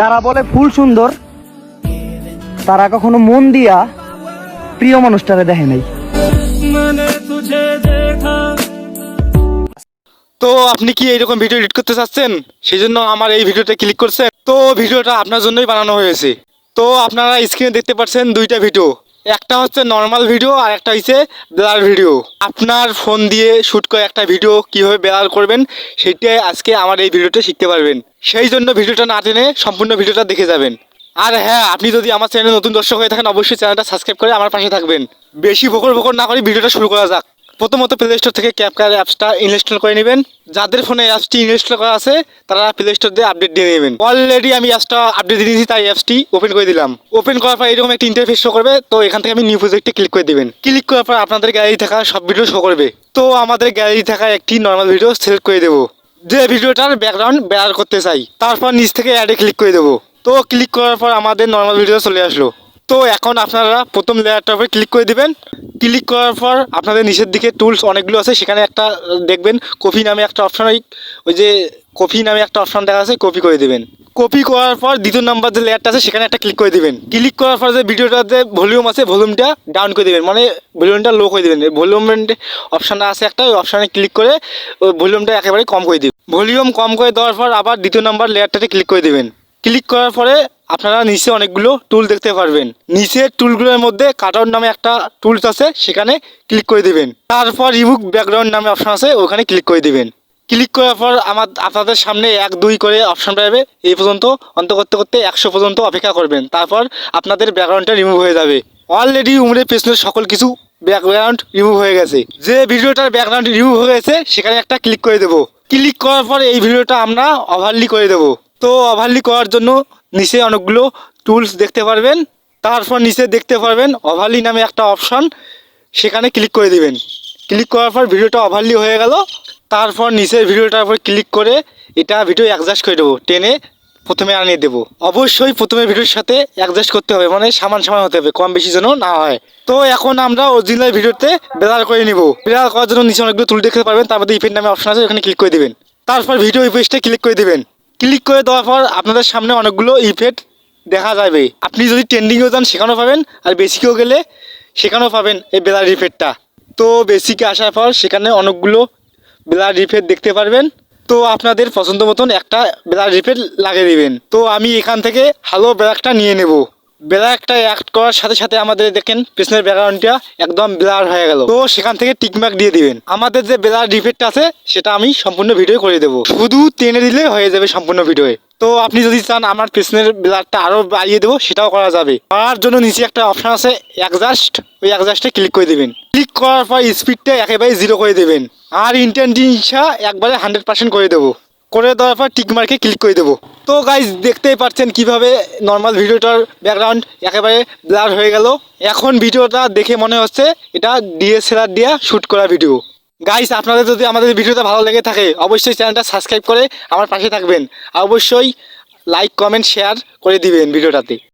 যারা বলে ফুল সুন্দর তারা কখনো মন দিয়া প্রিয় মানুষটারে দেখে নাই। তো আপনি কি এইরকম ভিডিও এডিট করতে চাচ্ছেন, সেই জন্য আমার এই ভিডিওতে ক্লিক করছেন। তো ভিডিওটা আপনার জন্যই বানানো হয়েছে। তো আপনারা স্ক্রিনে দেখতে পাচ্ছেন দুইটা ভিডিও, একটা হচ্ছে নর্মাল ভিডিও আর একটা হচ্ছে ব্লার ভিডিও। আপনার ফোন দিয়ে শ্যুট করে একটা ভিডিও কীভাবে ব্লার করবেন সেটাই আজকে আমার এই ভিডিওতে শিখতে পারবেন। সেই জন্য ভিডিওটা না টেনে সম্পূর্ণ ভিডিওটা দেখে যাবেন। আর হ্যাঁ, আপনি যদি আমার চ্যানেলে নতুন দর্শক হয়ে থাকেন অবশ্যই চ্যানেলটা সাবস্ক্রাইব করে আমার পাশে থাকবেন। বেশি বকর না করে ভিডিওটা শুরু করা যাক। প্রথমত প্লে স্টোর থেকে ক্যাপকাট অ্যাপসটা ইনস্টল করে নেবেন। যাদের ফোনে অ্যাপসটি ইনস্টল করা আছে তারা প্লে স্টোর দিয়ে আপডেট দিয়ে নেবেন। অলরেডি আমি অ্যাপসটা আপডেট দিয়ে দিয়েছি, তাই অ্যাপসটি ওপেন করে দিলাম। ওপেন করার পর এরকম একটা ইন্টারফেস শো করবে। তো এখান থেকে আমি নিউ প্রজেক্টে ক্লিক করে দেবেন। ক্লিক করার পর আপনাদের গ্যালারি থাকা সব ভিডিও শো করবে। তো আমাদের গ্যালারি থাকা একটি নর্মাল ভিডিও সিলেক্ট করে দেবো, যে ভিডিওটার ব্যাকগ্রাউন্ড ব্লার করতে চাই। তারপর নিচ থেকে অ্যাডে ক্লিক করে দেবো। তো ক্লিক করার পর আমাদের নর্মাল ভিডিও চলে আসলো। তো এখন আপনারা প্রথম লেয়ারটার উপরে ক্লিক করে দিবেন। ক্লিক করার পর আপনাদের নিচের দিকে টুলস অনেকগুলো আছে, সেখানে একটা দেখবেন কপি নামে একটা অপশন, ওই যে কপি নামে একটা অপশন দেখা আছে, কপি করে দেবেন। কপি করার পর দ্বিতীয় নাম্বার যে লেয়ারটা আছে সেখানে একটা ক্লিক করে দিবেন। ক্লিক করার পর যে ভিডিওটাতে ভলিউম আছে ভলিউমটা ডাউন করে দেবেন, মানে ভলিউমটা লো করে দেবেন। ভলিউমের অপশানটা আছে একটা, ওই অপশানে ক্লিক করে ওই ভলিউমটা একেবারে কম করে দেবেন। ভলিউম কম করে দেওয়ার পর আবার দ্বিতীয় নাম্বার লেয়ারটাতে ক্লিক করে দেবেন। ক্লিক করার পরে আপনারা নিচে অনেকগুলো টুল দেখতে পারবেন। নিচের টুলগুলোর মধ্যে কাটআউট নামে একটা টুলস আছে, সেখানে ক্লিক করে দেবেন। তারপর রিমুভ ব্যাকগ্রাউন্ড নামে অপশন আছে, ওখানে ক্লিক করে দেবেন। ক্লিক করার পর আপনাদের সামনে 1 2 করে অপশন পাবে। এই পর্যন্ত অন্ত করতে করতে 100 পর্যন্ত অপেক্ষা করবেন। তারপর আপনাদের ব্যাকগ্রাউন্ডটা রিমুভ হয়ে যাবে। অলরেডি উমরে পেছনের সকল কিছু ব্যাকগ্রাউন্ড রিমুভ হয়ে গেছে। যে ভিডিওটার ব্যাকগ্রাউন্ড রিমুভ হয়ে গেছে সেখানে একটা ক্লিক করে দেবো। ক্লিক করার পর এই ভিডিওটা আমরা ওভারলি করে দেবো। তো ওভারলি করার জন্য নিচে অনেকগুলো টুলস দেখতে পারবেন। তারপর নিচে দেখতে পারবেন ওভারলি নামে একটা অপশন, সেখানে ক্লিক করে দিবেন। ক্লিক করার পর ভিডিওটা ওভারলি হয়ে গেল। তারপর নিচের ভিডিওটার উপর ক্লিক করে এটা ভিডিও অ্যাডজাস্ট করে দেবো, টেনে প্রথমে আনিয়ে দেবো। অবশ্যই প্রথমে ভিডিওর সাথে অ্যাডজাস্ট করতে হবে, মানে সমান হতে হবে, কম বেশি যেন না হয়। তো এখন আমরা অরিজিনাল ভিডিওতে ব্লার করে নিব। ব্লার করার জন্য নিচে অনেকগুলো টুল দেখতে পারবেন, তার মধ্যে ইফেক্ট নামে অপশন আছে, ওখানে ক্লিক করে দেবেন। তারপর ভিডিও ইফেক্টে ক্লিক করে দেবেন। ক্লিক করে দেওয়ার পর আপনাদের সামনে অনেকগুলো ইফেক্ট দেখা যাবে। আপনি যদি ট্রেন্ডিংয়েও যান সেখানেও পাবেন, আর বেসিকেও গেলে সেখানেও পাবেন এই ব্লার ইফেক্টটা। তো বেসিকে আসার পর সেখানে অনেকগুলো ব্লার ইফেক্ট দেখতে পারবেন। তো আপনাদের পছন্দ মতন একটা ব্লার ইফেক্ট লাগিয়ে দিবেন। তো আমি এখান থেকে হ্যালো ব্ল্যাকটা নিয়ে নেব। ব্ল্যাকটা অ্যাড করার সাথে সাথে আমাদের দেখেন পিছনের ব্যাকগ্রাউন্ডটা একদম ব্লার হয়ে গেল। তো সেখান থেকে টিকমার্ক দিয়ে দিবেন। আমাদের যে ব্লার ইফেক্ট আছে সেটা আমি সম্পূর্ণ ভিডিও করে দেবো, শুধু টেনে দিলে হয়ে যাবে সম্পূর্ণ ভিডিওয়ে। তো আপনি যদি চান আমার পিছনের ব্লারটা আরও বাড়িয়ে দেবো, সেটাও করা যাবে। করার জন্য নিচে একটা অপশান আছে অ্যাডজাস্ট, ওই অ্যাডজাস্টে ক্লিক করে দেবেন। ক্লিক করার পর স্পিডটা একেবারে 0 করে দেবেন, আর ইন্টেন্সিটিটা একবারে 100% করে দেবো। করে দেওয়ার পর টিকমার্কে ক্লিক করে দেবো। তো গাইজ দেখতেই পাচ্ছেন কিভাবে নর্মাল ভিডিওটার ব্যাকগ্রাউন্ড একেবারে ব্লার হয়ে গেল। এখন ভিডিওটা দেখে মনে হচ্ছে এটা DSLR দিয়ে শ্যুট করা ভিডিও। গাইজ আপনাদের যদি আমাদের ভিডিওটা ভালো লেগে থাকে অবশ্যই চ্যানেলটা সাবস্ক্রাইব করে আমার পাশে থাকবেন, আর অবশ্যই লাইক কমেন্ট শেয়ার করে দিবেন ভিডিওটাতে।